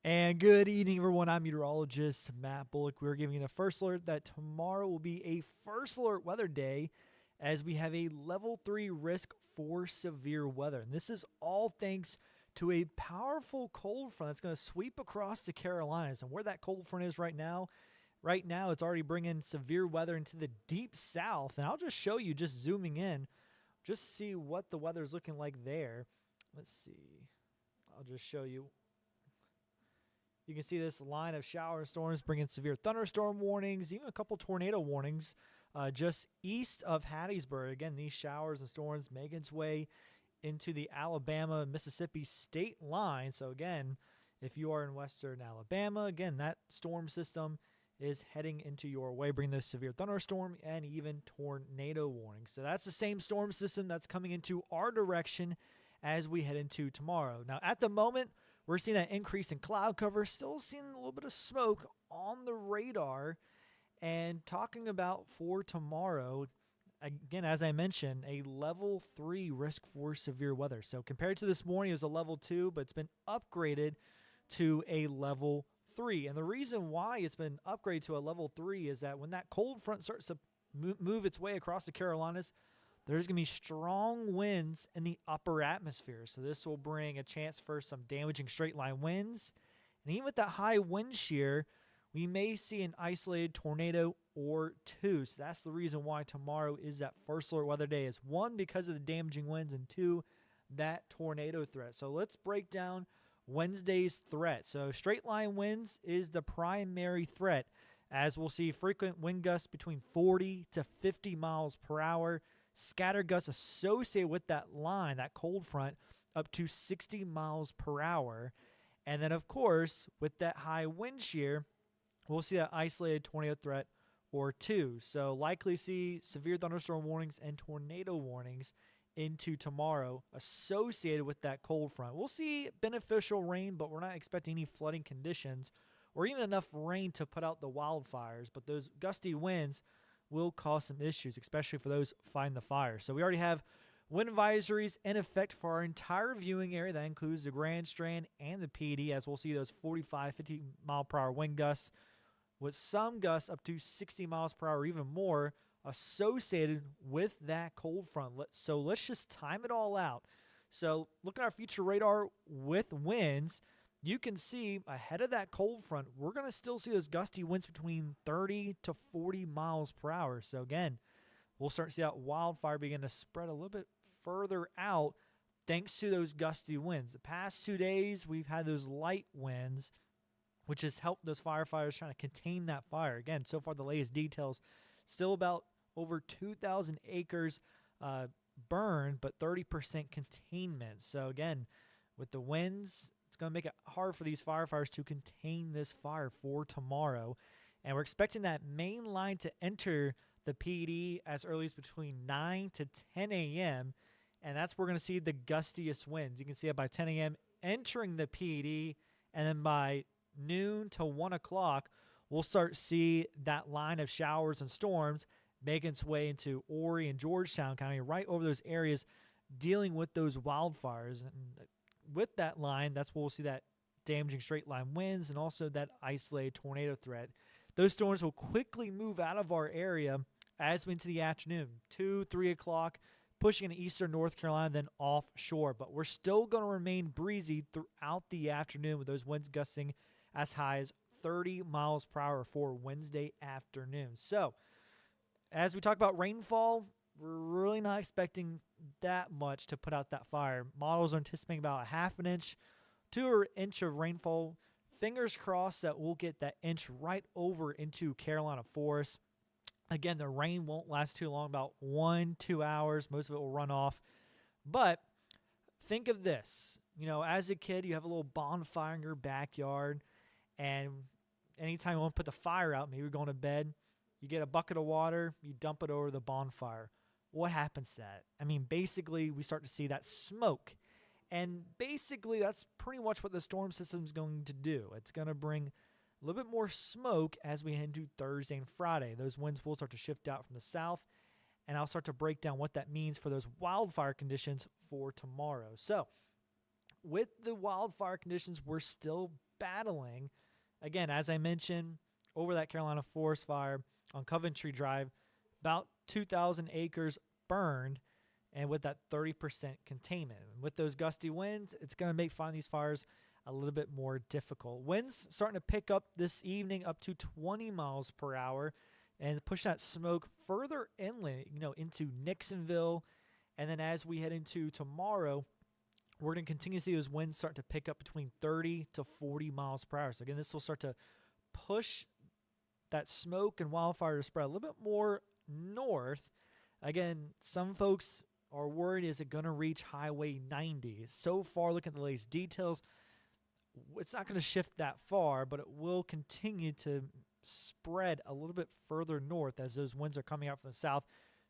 And good evening, everyone. I'm meteorologist Matt Bullock. We're giving you the first alert that tomorrow will be a first alert weather day as we have a level 3 risk for severe weather. And this is all thanks to a powerful cold front that's going to sweep across the Carolinas. And where that cold front is right now it's already bringing severe weather into the deep south. And I'll just show you, just zooming in, just see what the weather is looking like there. Let's see. I'll just show you. You can see this line of shower and storms bringing severe thunderstorm warnings, even a couple tornado warnings just east of Hattiesburg. Again, these showers and storms making its way into the Alabama-Mississippi state line. So again, if you are in western Alabama, again, that storm system is heading into your way, bringing those severe thunderstorm and even tornado warnings. So that's the same storm system that's coming into our direction as we head into tomorrow. Now, at the moment, we're seeing an increase in cloud cover, still seeing a little bit of smoke on the radar. And talking about for tomorrow, again, as I mentioned, a level 3 risk for severe weather. So compared to this morning, it was a level 2, but it's been upgraded to a level 3. And the reason why it's been upgraded to a level 3 is that when that cold front starts to move its way across the Carolinas, there's going to be strong winds in the upper atmosphere. So this will bring a chance for some damaging straight line winds. And even with that high wind shear, we may see an isolated tornado or two. So that's the reason why tomorrow is that first alert weather day, is one, because of the damaging winds, and two, that tornado threat. So let's break down Wednesday's threat. So straight line winds is the primary threat, as we'll see frequent wind gusts between 40 to 50 miles per hour. Scattered gusts associated with that line, that cold front, up to 60 miles per hour. And then, of course, with that high wind shear, we'll see that isolated tornado threat or two. So likely see severe thunderstorm warnings and tornado warnings into tomorrow associated with that cold front. We'll see beneficial rain, but we're not expecting any flooding conditions or even enough rain to put out the wildfires. But those gusty winds will cause some issues, especially for those fighting the fire. So we already have wind advisories in effect for our entire viewing area. That includes the Grand Strand and the PD, as we'll see those 45, 50 mile per hour wind gusts with some gusts up to 60 miles per hour or even more associated with that cold front. So let's just time it all out. So look at our future radar with winds. You can see ahead of that cold front, we're going to still see those gusty winds between 30 to 40 miles per hour. So again, we'll start to see that wildfire begin to spread a little bit further out thanks to those gusty winds. The past 2 days, we've had those light winds, which has helped those firefighters trying to contain that fire. Again, so far the latest details, still about over 2,000 acres burned, but 30% containment. So again, with the winds, it's going to make it hard for these firefighters to contain this fire for tomorrow. And we're expecting that main line to enter the PD as early as between 9 to 10 a.m. And that's where we're going to see the gustiest winds. You can see it by 10 a.m. entering the PD. And then by noon to 1 o'clock, we'll start to see that line of showers and storms making its way into Horry and Georgetown County, right over those areas, dealing with those wildfires. And with that line, that's where we'll see that damaging straight line winds and also that isolated tornado threat. Those storms will quickly move out of our area as we into the afternoon, 2, 3 o'clock, pushing into eastern North Carolina, then offshore. But we're still going to remain breezy throughout the afternoon with those winds gusting as high as 30 miles per hour for Wednesday afternoon. So as we talk about rainfall, we're really not expecting that much to put out that fire. Models are anticipating about a half an inch to an inch of rainfall. Fingers crossed that we'll get that inch right over into Carolina forest. Again, the rain won't last too long, about 1-2 hours. Most of it will run off. But think of this. You know, as a kid, you have a little bonfire in your backyard, and anytime you want to put the fire out, maybe you're going to bed, you get a bucket of water, you dump it over the bonfire. What happens to that? I mean, basically, we start to see that smoke. And basically, that's pretty much what the storm system is going to do. It's going to bring a little bit more smoke as we head into Thursday and Friday. Those winds will start to shift out from the south, and I'll start to break down what that means for those wildfire conditions for tomorrow. So with the wildfire conditions we're still battling, again, as I mentioned, over that Carolina forest fire on Coventry Drive, about 2,000 acres burned, and with that 30% containment. And with those gusty winds, it's going to make fighting these fires a little bit more difficult. Winds starting to pick up this evening up to 20 miles per hour and push that smoke further inland, into Nixonville. And then as we head into tomorrow, we're going to continue to see those winds start to pick up between 30 to 40 miles per hour. So again, this will start to push that smoke and wildfire to spread a little bit more north. Again, some folks are worried, is it going to reach Highway 90? So far, looking at the latest details, it's not going to shift that far, but it will continue to spread a little bit further north as those winds are coming out from the south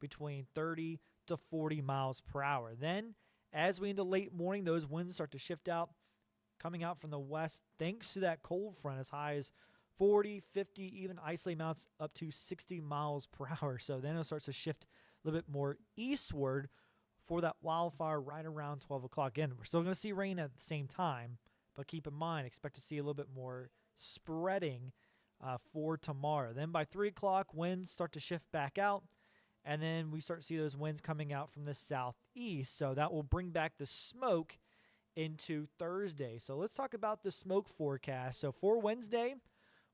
between 30 to 40 miles per hour. Then, as we into late morning, those winds start to shift out, coming out from the west, thanks to that cold front as high as 40, 50, even isolated amounts up to 60 miles per hour. So then it starts to shift a little bit more eastward for that wildfire right around 12 o'clock. Again, we're still going to see rain at the same time, but keep in mind, expect to see a little bit more spreading for tomorrow. Then by 3 o'clock, winds start to shift back out, and then we start to see those winds coming out from the southeast. So that will bring back the smoke into Thursday. So let's talk about the smoke forecast. So for Wednesday,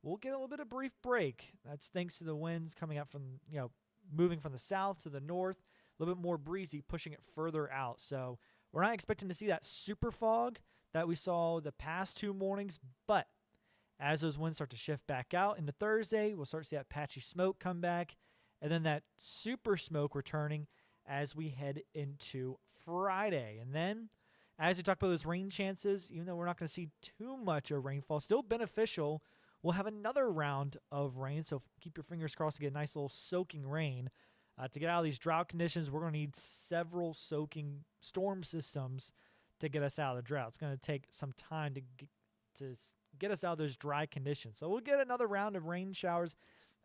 we'll get a little bit of brief break. That's thanks to the winds coming up from, moving from the south to the north, a little bit more breezy, pushing it further out. So we're not expecting to see that super fog that we saw the past 2 mornings, but as those winds start to shift back out into Thursday, we'll start to see that patchy smoke come back, and then that super smoke returning as we head into Friday. And then, as we talk about those rain chances, even though we're not going to see too much of rainfall, still beneficial, we'll have another round of rain, so keep your fingers crossed to get a nice little soaking rain. To get out of these drought conditions, we're going to need several soaking storm systems to get us out of the drought. It's going to take some time to get us out of those dry conditions. So we'll get another round of rain showers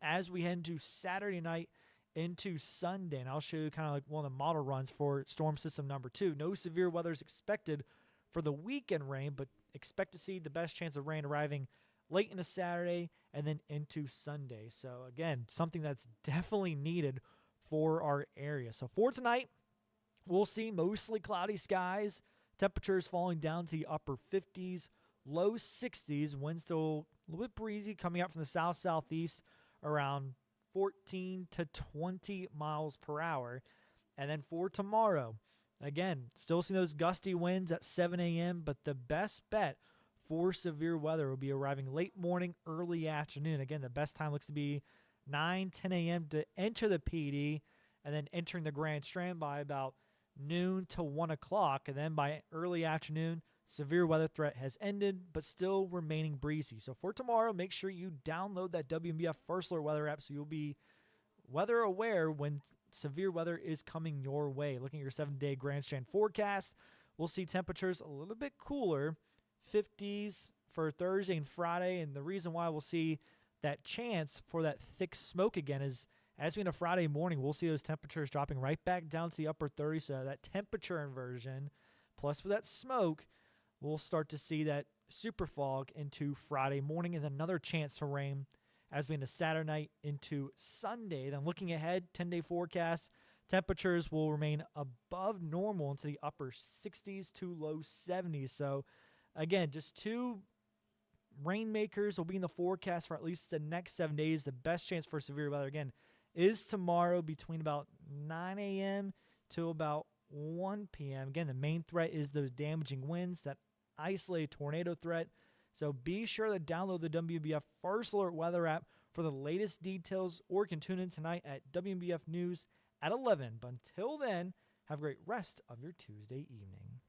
as we head into Saturday night into Sunday. And I'll show you kind of like one of the model runs for storm system number 2. No severe weather is expected for the weekend rain, but expect to see the best chance of rain arriving late into Saturday and then into Sunday. So again, something that's definitely needed for our area. So for tonight, we'll see mostly cloudy skies, temperatures falling down to the upper 50s, low 60s, winds still a little bit breezy coming out from the south-southeast around 14 to 20 miles per hour. And then for tomorrow, again, still seeing those gusty winds at 7 a.m., but the best bet for severe weather will be arriving late morning, early afternoon. Again, the best time looks to be 9, 10 a.m. to enter the PD, and then entering the Grand Strand by about noon to 1 o'clock. And then by early afternoon, severe weather threat has ended, but still remaining breezy. So for tomorrow, make sure you download that WMBF First Alert weather app so you'll be weather aware when severe weather is coming your way. Looking at your 7-day Grand Strand forecast, we'll see temperatures a little bit cooler, 50s for Thursday and Friday. And the reason why we'll see that chance for that thick smoke again is as we into Friday morning, we'll see those temperatures dropping right back down to the upper 30s. So that temperature inversion, plus with that smoke, we'll start to see that super fog into Friday morning, and then another chance for rain as we into Saturday night into Sunday. Then looking ahead, 10-day forecast, temperatures will remain above normal into the upper 60s to low 70s. So again, just 2 rainmakers will be in the forecast for at least the next 7 days. The best chance for severe weather, again, is tomorrow between about 9 a.m. to about 1 p.m. Again, the main threat is those damaging winds, that isolated tornado threat. So be sure to download the WMBF First Alert weather app for the latest details, or you can tune in tonight at WMBF News at 11. But until then, have a great rest of your Tuesday evening.